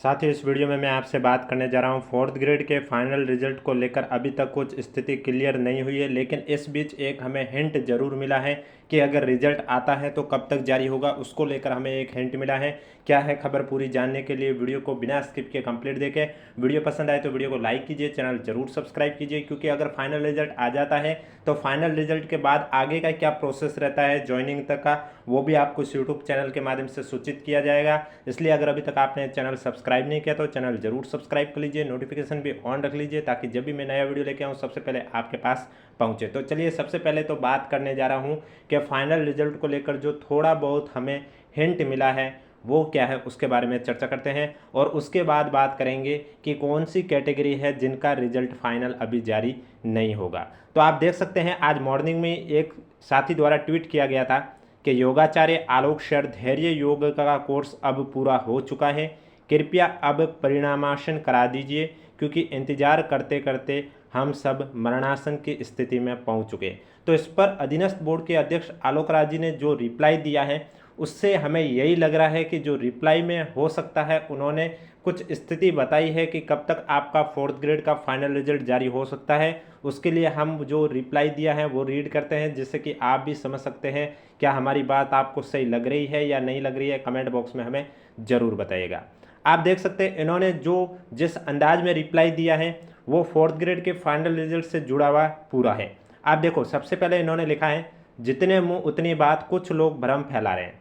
साथ ही इस वीडियो में मैं आपसे बात करने जा रहा हूँ फोर्थ ग्रेड के फाइनल रिजल्ट को लेकर। अभी तक कुछ स्थिति क्लियर नहीं हुई है, लेकिन इस बीच एक हमें हिंट जरूर मिला है कि अगर रिजल्ट आता है तो कब तक जारी होगा, उसको लेकर हमें एक हिंट मिला है। क्या है खबर पूरी जानने के लिए वीडियो को बिना स्किप किए कंप्लीट देखें। वीडियो पसंद आए तो वीडियो को लाइक कीजिए, चैनल जरूर सब्सक्राइब कीजिए, क्योंकि अगर फाइनल रिजल्ट आ जाता है तो फाइनल रिजल्ट के बाद आगे का क्या प्रोसेस रहता है ज्वाइनिंग तक का, वो भी आपको इस यूट्यूब चैनल के माध्यम से सूचित किया जाएगा। इसलिए अगर अभी तक आपने चैनल सब्सक्राइब नहीं किया तो चैनल जरूर सब्सक्राइब कर लीजिए, नोटिफिकेशन भी ऑन रख लीजिए, ताकि जब भी मैं नया वीडियो लेके आऊँ सबसे पहले आपके पास पहुँचे। तो चलिए सबसे पहले तो बात करने जा रहा हूँ कि फाइनल रिजल्ट को लेकर जो थोड़ा बहुत हमें हिंट मिला है वो क्या है, उसके बारे में चर्चा करते हैं। और उसके बाद बात करेंगे कि कौन सी कैटेगरी है जिनका रिजल्ट फाइनल अभी जारी नहीं होगा। तो आप देख सकते हैं आज मॉर्निंग में एक साथी द्वारा ट्वीट किया गया था कि योगाचार्य आलोक सर धैर्य योग का कोर्स अब पूरा हो चुका है, कृपया अब परिणामासन करा दीजिए, क्योंकि इंतजार करते करते हम सब मरणासन की स्थिति में पहुंच चुके। तो इस पर अधीनस्थ बोर्ड के अध्यक्ष आलोक राज जी ने जो रिप्लाई दिया है उससे हमें यही लग रहा है कि जो रिप्लाई में हो सकता है उन्होंने कुछ स्थिति बताई है कि कब तक आपका फोर्थ ग्रेड का फाइनल रिजल्ट जारी हो सकता है। उसके लिए हम जो रिप्लाई दिया है वो रीड करते हैं, जिससे कि आप भी समझ सकते हैं क्या हमारी बात आपको सही लग रही है या नहीं लग रही है। कमेंट बॉक्स में हमें ज़रूर बताइएगा। आप देख सकते हैं इन्होंने जो जिस अंदाज में रिप्लाई दिया है वो फोर्थ ग्रेड के फाइनल रिजल्ट से जुड़ा हुआ पूरा है। आप देखो सबसे पहले इन्होंने लिखा है जितने मुंह उतनी बात, कुछ लोग भ्रम फैला रहे हैं।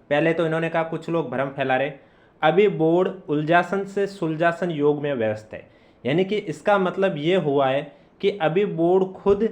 पहले तो इन्होंने कहा कुछ लोग भ्रम फैला रहे, अभी बोर्ड उलझासन से सुलझासन योग में व्यस्त है। यानी कि इसका मतलब ये हुआ है कि अभी बोर्ड खुद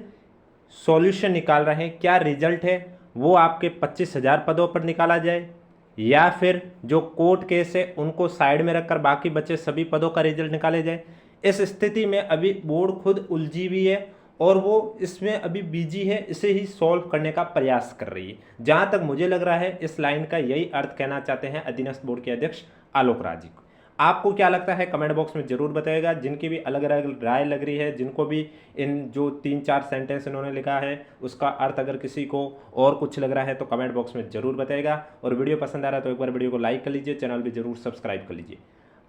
सॉल्यूशन निकाल रहे हैं। क्या रिजल्ट है वो आपके 25,000 पदों पर निकाला जाए, या फिर जो कोर्ट केस है उनको साइड में रखकर बाकी बचे सभी पदों का रिजल्ट निकाले जाए। इस स्थिति में अभी बोर्ड खुद उलझी हुई है और वो इसमें अभी बिजी है, इसे ही सॉल्व करने का प्रयास कर रही है। जहां तक मुझे लग रहा है इस लाइन का यही अर्थ कहना चाहते हैं अधीनस्थ बोर्ड के अध्यक्ष आलोक राज जी को। आपको क्या लगता है कमेंट बॉक्स में जरूर बताइएगा। जिनकी भी अलग अलग राय लग रही है, जिनको भी इन जो 3-4 सेंटेंस इन्होंने लिखा है उसका अर्थ अगर किसी को और कुछ लग रहा है तो कमेंट बॉक्स में जरूर बताइएगा। और वीडियो पसंद आ रहा है तो एक बार वीडियो को लाइक कर लीजिए, चैनल भी जरूर सब्सक्राइब कर लीजिए।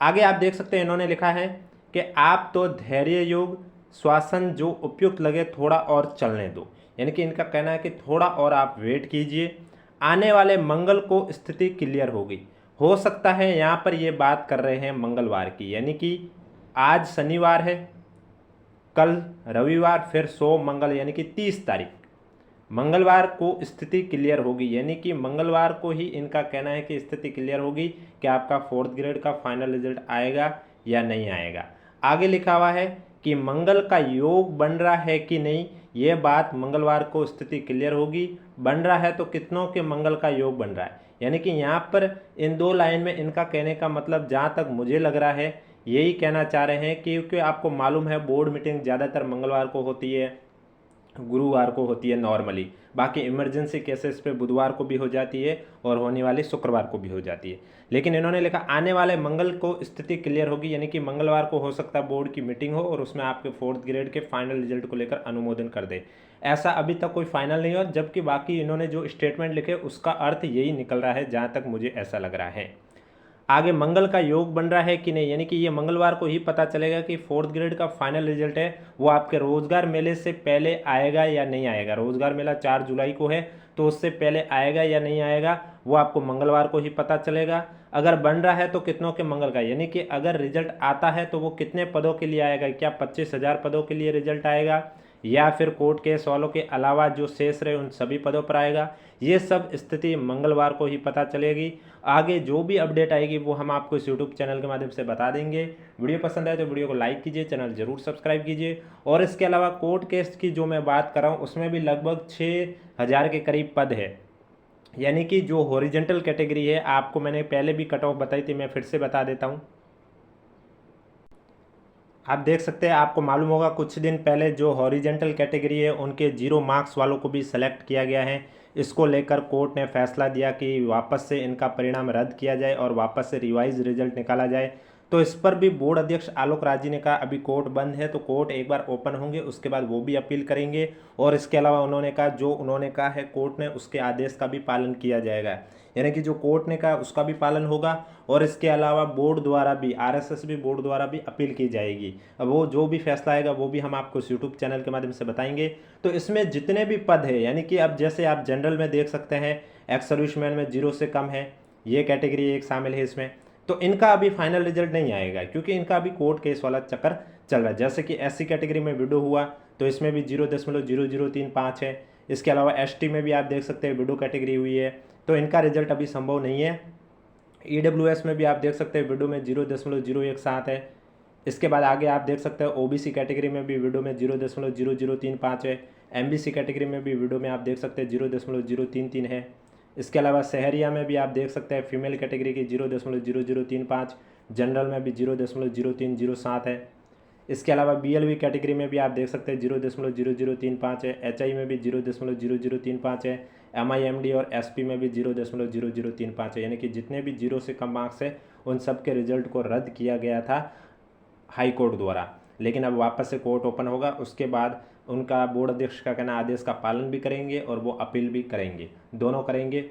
आगे आप देख सकते हैं इन्होंने लिखा है कि आप तो धैर्य योग श्वासन जो उपयुक्त लगे थोड़ा और चलने दो। यानी कि इनका कहना है कि थोड़ा और आप वेट कीजिए, आने वाले मंगल को स्थिति क्लियर होगी। हो सकता है यहाँ पर ये बात कर रहे हैं मंगलवार की, यानी कि आज शनिवार है, कल रविवार, फिर सोम मंगल, यानी कि 30 तारीख मंगलवार को स्थिति क्लियर होगी। यानी कि मंगलवार को ही इनका कहना है कि स्थिति क्लियर होगी कि आपका फोर्थ ग्रेड का फाइनल रिजल्ट आएगा या नहीं आएगा। आगे लिखा हुआ है कि मंगल का योग बन रहा है कि नहीं, ये बात मंगलवार को स्थिति क्लियर होगी। बन रहा है तो कितनों के मंगल का योग बन रहा है। यानी कि यहाँ पर इन दो लाइन में इनका कहने का मतलब जहाँ तक मुझे लग रहा है यही कहना चाह रहे हैं, क्योंकि आपको मालूम है बोर्ड मीटिंग ज़्यादातर मंगलवार को होती है, गुरुवार को होती है नॉर्मली। बाकी इमरजेंसी केसेस पे बुधवार को भी हो जाती है और होने वाली शुक्रवार को भी हो जाती है। लेकिन इन्होंने लिखा आने वाले मंगल को स्थिति क्लियर होगी, यानी कि मंगलवार को हो सकता है बोर्ड की मीटिंग हो और उसमें आपके फोर्थ ग्रेड के फाइनल रिजल्ट को लेकर अनुमोदन कर दे। ऐसा अभी तक कोई फाइनल नहीं हुआ, जबकि बाकी इन्होंने जो स्टेटमेंट लिखे उसका अर्थ यही निकल रहा है जहाँ तक मुझे ऐसा लग रहा है। आगे मंगल का योग बन रहा है कि नहीं, यानी कि ये मंगलवार को ही पता चलेगा कि फोर्थ ग्रेड का फाइनल रिजल्ट है वो आपके रोजगार मेले से पहले आएगा या नहीं आएगा। रोजगार मेला 4 जुलाई को है, तो उससे पहले आएगा या नहीं आएगा वो आपको मंगलवार को ही पता चलेगा। अगर बन रहा है तो कितनों के मंगल का, यानी कि अगर रिजल्ट आता है तो वो कितने पदों के लिए आएगा, क्या 25,000 पदों के लिए रिजल्ट आएगा, या फिर कोर्ट केस वालों के अलावा जो शेष रहे उन सभी पदों पर आएगा। ये सब स्थिति मंगलवार को ही पता चलेगी। आगे जो भी अपडेट आएगी वो हम आपको इस यूट्यूब चैनल के माध्यम से बता देंगे। वीडियो पसंद आए तो वीडियो को लाइक कीजिए, चैनल जरूर सब्सक्राइब कीजिए। और इसके अलावा कोर्ट केस की जो मैं बात कर रहा हूँ उसमें भी लगभग 6,000 के करीब पद है। यानी कि जो हॉरिजेंटल कैटेगरी है, आपको मैंने पहले भी कट ऑफ बताई थी, मैं फिर से बता देता हूँ। आप देख सकते हैं, आपको मालूम होगा कुछ दिन पहले जो हॉरिजेंटल कैटेगरी है उनके 0 मार्क्स वालों को भी सेलेक्ट किया गया है। इसको लेकर कोर्ट ने फैसला दिया कि वापस से इनका परिणाम रद्द किया जाए और वापस से रिवाइज रिजल्ट निकाला जाए। तो इस पर भी बोर्ड अध्यक्ष आलोक राज जी ने कहा अभी कोर्ट बंद है, तो कोर्ट एक बार ओपन होंगे उसके बाद वो भी अपील करेंगे। और इसके अलावा उन्होंने कहा जो उन्होंने कहा है कोर्ट ने उसके आदेश का भी पालन किया जाएगा, यानी कि जो कोर्ट ने कहा उसका भी पालन होगा। और इसके अलावा बोर्ड द्वारा भी, आरएसएस भी बोर्ड द्वारा भी अपील की जाएगी। अब वो जो भी फैसला आएगा वो भी हम आपको यूट्यूब चैनल के माध्यम से बताएंगे। तो इसमें जितने भी पद है, यानी कि अब जैसे आप जनरल में देख सकते हैं एक्स सर्विसमैन में 0 से कम है, ये कैटेगरी एक शामिल है इसमें, तो इनका अभी फाइनल रिजल्ट नहीं आएगा क्योंकि इनका अभी कोर्ट केस वाला चक्कर चल रहा है। जैसे कि एससी कैटेगरी में विडो हुआ तो इसमें भी 0.0035 है। इसके अलावा एसटी में भी आप देख सकते हैं विडो कैटेगरी हुई है, तो इनका रिजल्ट अभी संभव नहीं है। ईडब्ल्यूएस में भी आप देख सकते हैं विडो में 0.017 है। इसके बाद आगे आप देख सकते हैं ओबीसी कैटेगरी में भी विडो में 0.0035 है। एमबीसी कैटेगरी में भी विडो में आप देख सकते हैं 0.033 है। इसके अलावा शहरिया में भी आप देख सकते हैं फीमेल कैटेगरी की 0.0035, जनरल में भी 0.0307 है। इसके अलावा बीएलवी कैटेगरी में भी आप देख सकते हैं 0.0035 है। एचआई में भी 0.0035 है। एमआईएमडी और एसपी में भी 0.0035 है। यानी कि जितने भी 0 से कम मार्क्स है उन सब के रिजल्ट को रद्द किया गया था हाई कोर्ट द्वारा, लेकिन अब वापस से कोर्ट ओपन होगा। उसके बाद उनका बोर्ड अध्यक्ष का कहना आदेश का पालन भी करेंगे और वो अपील भी करेंगे, दोनों करेंगे।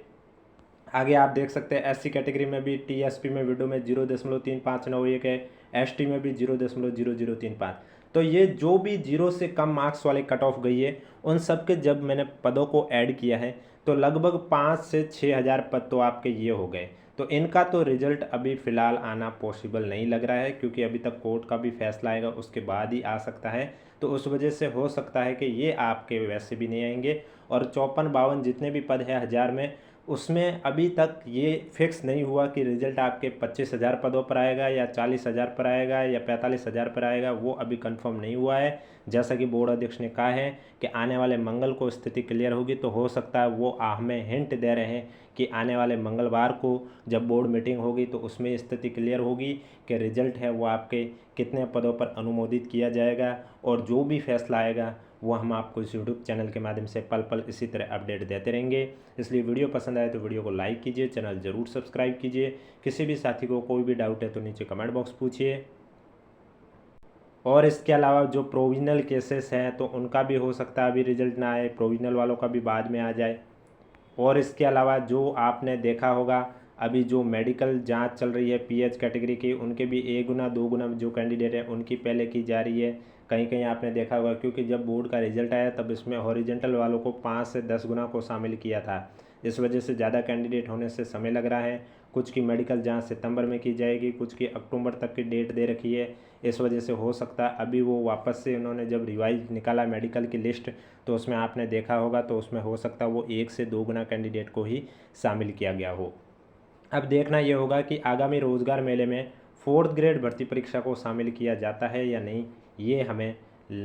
आगे आप देख सकते हैं एससी कैटेगरी में भी टीएसपी में विडो में 0.3591 है। एसटी में भी 0.0035। तो ये जो भी 0 से कम मार्क्स वाले कट ऑफ गई है उन सब के जब मैंने पदों को ऐड किया है तो लगभग 5 से 6 हज़ार पद तो आपके ये हो गए। तो इनका तो रिजल्ट अभी फ़िलहाल आना पॉसिबल नहीं लग रहा है क्योंकि अभी तक कोर्ट का भी फैसला आएगा उसके बाद ही आ सकता है। तो उस वजह से हो सकता है कि ये आपके वैसे भी नहीं आएंगे। और 54-52 जितने भी पद है 1000 में, उसमें अभी तक ये फिक्स नहीं हुआ कि रिजल्ट आपके 25,000 पदों पर आएगा या 40,000 पर आएगा या 45,000 पर आएगा, वो अभी कंफर्म नहीं हुआ है। जैसा कि बोर्ड अध्यक्ष ने कहा है कि आने वाले मंगल को स्थिति क्लियर होगी, तो हो सकता है वो हमें हिंट दे रहे हैं कि आने वाले मंगलवार को जब बोर्ड मीटिंग होगी तो उसमें स्थिति क्लियर होगी कि रिजल्ट है वो आपके कितने पदों पर अनुमोदित किया जाएगा। और जो भी फैसला आएगा वो हम आपको इस यूट्यूब चैनल के माध्यम से पल पल इसी तरह अपडेट देते रहेंगे। इसलिए वीडियो पसंद आए तो वीडियो को लाइक कीजिए, चैनल ज़रूर सब्सक्राइब कीजिए। किसी भी साथी को कोई भी डाउट है तो नीचे कमेंट बॉक्स पूछिए। और इसके अलावा जो प्रोविजनल केसेस हैं तो उनका भी हो सकता है अभी रिजल्ट ना आए, प्रोविजनल वालों का भी बाद में आ जाए। और इसके अलावा जो आपने देखा होगा अभी जो मेडिकल जांच चल रही है पीएच कैटेगरी की, उनके भी 1 गुना 2 गुना जो कैंडिडेट हैं उनकी पहले की जा रही है। कहीं कहीं आपने देखा होगा क्योंकि जब बोर्ड का रिजल्ट आया तब इसमें हॉरिजेंटल वालों को 5 से 10 गुना को शामिल किया था। इस वजह से ज़्यादा कैंडिडेट होने से समय लग रहा है। कुछ की मेडिकल जांच सितंबर में की जाएगी, कुछ की अक्टूबर तक की डेट दे रखी है। इस वजह से हो सकता है अभी वो वापस से उन्होंने जब रिवाइज निकाला मेडिकल की लिस्ट तो उसमें आपने देखा होगा, तो उसमें हो सकता है वो 1 से 2 गुना कैंडिडेट को ही शामिल किया गया हो। अब देखना ये होगा कि आगामी रोज़गार मेले में 4th ग्रेड भर्ती परीक्षा को शामिल किया जाता है या नहीं। ये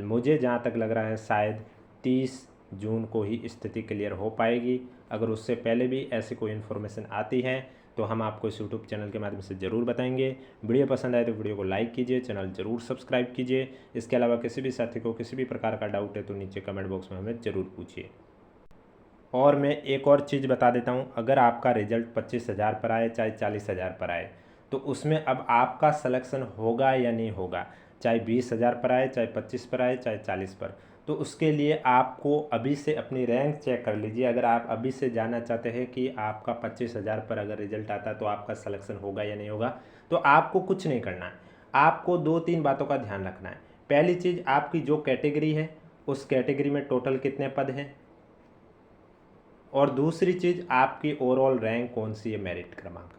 मुझे जहाँ तक लग रहा है शायद 30 जून को ही स्थिति क्लियर हो पाएगी। अगर उससे पहले भी ऐसी कोई इन्फॉर्मेशन आती है तो हम आपको इस यूट्यूब चैनल के माध्यम से ज़रूर बताएंगे। वीडियो पसंद आए तो वीडियो को लाइक कीजिए, चैनल ज़रूर सब्सक्राइब कीजिए। इसके अलावा किसी भी साथी को किसी भी प्रकार का डाउट है तो नीचे कमेंट बॉक्स में हमें ज़रूर पूछिए। और मैं एक और चीज़ बता देता हूँ, अगर आपका रिजल्ट 25,000 पर आए चाहे 40,000 पर आए तो उसमें अब आपका सिलेक्शन होगा या नहीं होगा, चाहे 20,000 पर आए चाहे 25 पर आए चाहे 40 पर। तो उसके लिए आपको अभी से अपनी रैंक चेक कर लीजिए। अगर आप अभी से जानना चाहते हैं कि आपका 25,000 पर अगर रिजल्ट आता है तो आपका सिलेक्शन होगा या नहीं होगा, तो आपको कुछ नहीं करना है। आपको 2-3 बातों का ध्यान रखना है। पहली चीज़, आपकी जो कैटेगरी है उस कैटेगरी में टोटल कितने पद हैं, और दूसरी चीज़ आपकी ओवरऑल रैंक कौन सी है, मेरिट क्रमांक।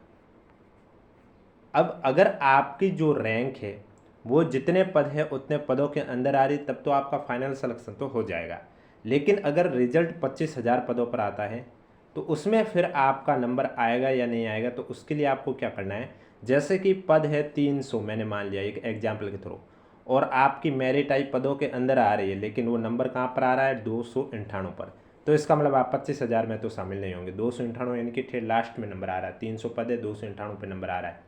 अब अगर आपकी जो रैंक है वो जितने पद है उतने पदों के अंदर आ रही तब तो आपका फाइनल सिलेक्शन तो हो जाएगा। लेकिन अगर रिजल्ट 25,000 पदों पर आता है तो उसमें फिर आपका नंबर आएगा या नहीं आएगा, तो उसके लिए आपको क्या करना है। जैसे कि पद है 300, मैंने मान लिया एक एग्जाम्पल के थ्रू, और आपकी मेरिट आई पदों के अंदर आ रही है लेकिन वो नंबर कहाँ पर आ रहा है, 298 पर। तो इसका मतलब आप 25,000 में तो शामिल नहीं होंगे। 298 यानी कि ठेठ लास्ट में नंबर आ रहा है, 300 पद है 298 पे नंबर आ रहा है,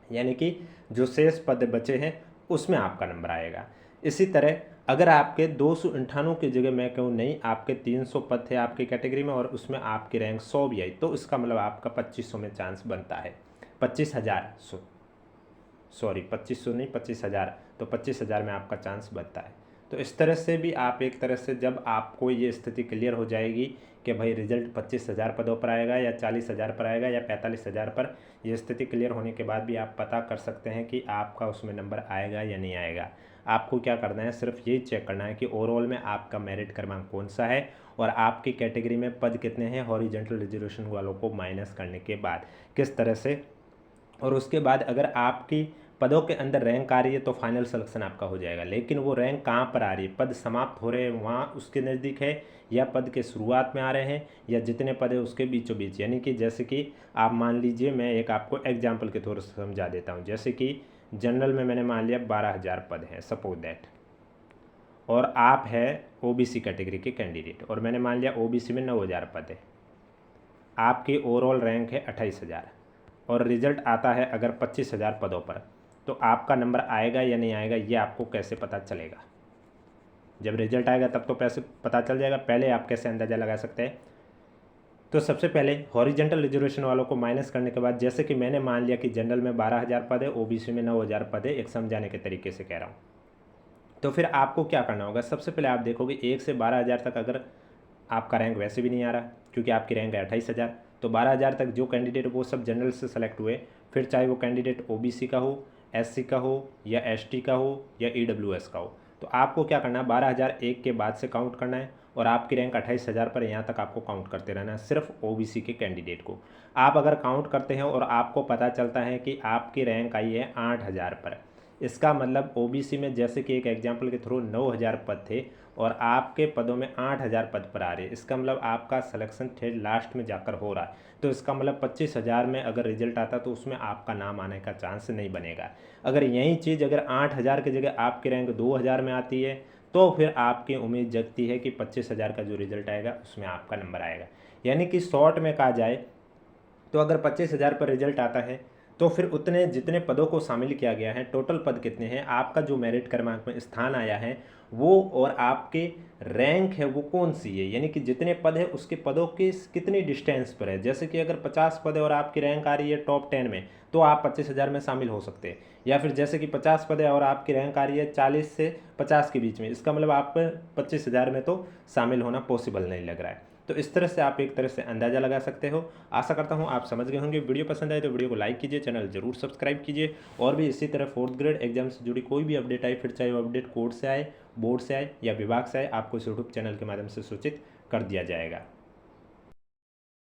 यानी कि जो शेष पद बचे हैं उसमें आपका नंबर आएगा। इसी तरह अगर आपके 298 की जगह मैं कहूँ नहीं, आपके 300 पद थे आपकी कैटेगरी में और उसमें आपकी रैंक 100 भी आई, तो इसका मतलब आपका 2500 में चांस बनता है, 25,000 सॉरी 2500 नहीं 25,000, तो 25,000 में आपका चांस बनता है। तो इस तरह से भी आप एक तरह से जब आपको ये स्थिति क्लियर हो जाएगी कि भाई रिजल्ट 25,000 पदों पर आएगा या 40,000 पर आएगा या 45,000 पर, ये स्थिति क्लियर होने के बाद भी आप पता कर सकते हैं कि आपका उसमें नंबर आएगा या नहीं आएगा। आपको क्या करना है, सिर्फ यही चेक करना है कि ओवरऑल में आपका मेरिट क्रमांक कौन सा है और आपकी कैटेगरी में पद कितने हैं हॉरिजॉन्टल रिजर्वेशन वालों को माइनस करने के बाद किस तरह से। और उसके बाद अगर आपकी पदों के अंदर रैंक आ रही है तो फाइनल सिलेक्शन आपका हो जाएगा। लेकिन वो रैंक कहाँ पर आ रही है, पद समाप्त हो रहे हैं वहाँ उसके नज़दीक है या पद के शुरुआत में आ रहे हैं या जितने पद है उसके बीचों बीच। यानी कि जैसे कि आप मान लीजिए, मैं एक आपको एग्जाम्पल के थोड़ा सा समझा देता हूँ। जैसे कि जनरल में मैंने मान लिया 12,000 पद हैं सपोज दैट, और आप है ओबीसी कैटेगरी के कैंडिडेट और मैंने मान लिया ओबीसी में 9,000 पद है। आपकी ओवरऑल रैंक है 28,000 और रिजल्ट आता है अगर 25,000 पदों पर, तो आपका नंबर आएगा या नहीं आएगा ये आपको कैसे पता चलेगा। जब रिजल्ट आएगा तब तो पैसे पता चल जाएगा, पहले आप कैसे अंदाज़ा लगा सकते हैं। तो सबसे पहले हॉरिजॉन्टल रिजर्वेशन वालों को माइनस करने के बाद, जैसे कि मैंने मान लिया कि जनरल में 12,000 पद है, ओबीसी में 9,000 पद है, एक समझाने के तरीके से कह रहा हूँ। तो फिर आपको क्या करना होगा, सबसे पहले आप देखोगे 1 से 12,000 तक अगर आपका रैंक वैसे भी नहीं आ रहा क्योंकि आपकी रैंक है 28,000, तो 12,000 तक जो कैंडिडेट वो सब जनरल से सेलेक्ट हुए, फिर चाहे वो कैंडिडेट ओबीसी का हो, एससी का हो या एसटी का हो या ईडब्ल्यूएस का हो। तो आपको क्या करना है, 12,001 के बाद से काउंट करना है और आपकी रैंक 28,000 पर, यहाँ तक आपको काउंट करते रहना है सिर्फ ओबीसी के कैंडिडेट को। आप अगर काउंट करते हैं और आपको पता चलता है कि आपकी रैंक आई है 8,000 पर, इसका मतलब ओबीसी में जैसे कि एक एग्जाम्पल के थ्रू 9,000 पद थे और आपके पदों में 8,000 पद पर आ रहे हैं, इसका मतलब आपका सिलेक्शन ठेठ लास्ट में जाकर हो रहा है। तो इसका मतलब 25,000 में अगर रिजल्ट आता तो उसमें आपका नाम आने का चांस नहीं बनेगा। अगर यही चीज़ अगर 8,000 की जगह आपकी रैंक 2,000 में आती है तो फिर आपकी उम्मीद जगती है कि 25,000 का जो रिजल्ट आएगा उसमें आपका नंबर आएगा। यानी कि शॉर्ट में कहा जाए तो अगर 25,000 पर रिजल्ट आता है तो फिर उतने जितने पदों को शामिल किया गया है, टोटल पद कितने हैं, आपका जो मेरिट क्रमांक में स्थान आया है वो और आपके रैंक है वो कौन सी है, यानी कि जितने पद है उसके पदों के कितनी डिस्टेंस पर है। जैसे कि अगर 50 पद है और आपकी रैंक आ रही है टॉप 10 में तो आप 25,000 में शामिल हो सकते हैं, या फिर जैसे कि 50 पद है और आपकी रैंक आ रही है 40 से 50 के बीच में, इसका मतलब आप 25,000 में तो शामिल होना पॉसिबल नहीं लग रहा है। तो इस तरह से आप एक तरह से अंदाज़ा लगा सकते हो। आशा करता हूँ आप समझ गए होंगे। वीडियो पसंद आए तो वीडियो को लाइक कीजिए, चैनल जरूर सब्सक्राइब कीजिए और भी इसी तरह 4th ग्रेड एग्जाम से जुड़ी कोई भी अपडेट आए, फिर चाहे वो अपडेट कोर्ट से आए, बोर्ड से आए या विभाग से आए, आपको इस यूट्यूब चैनल के माध्यम से सूचित कर दिया जाएगा।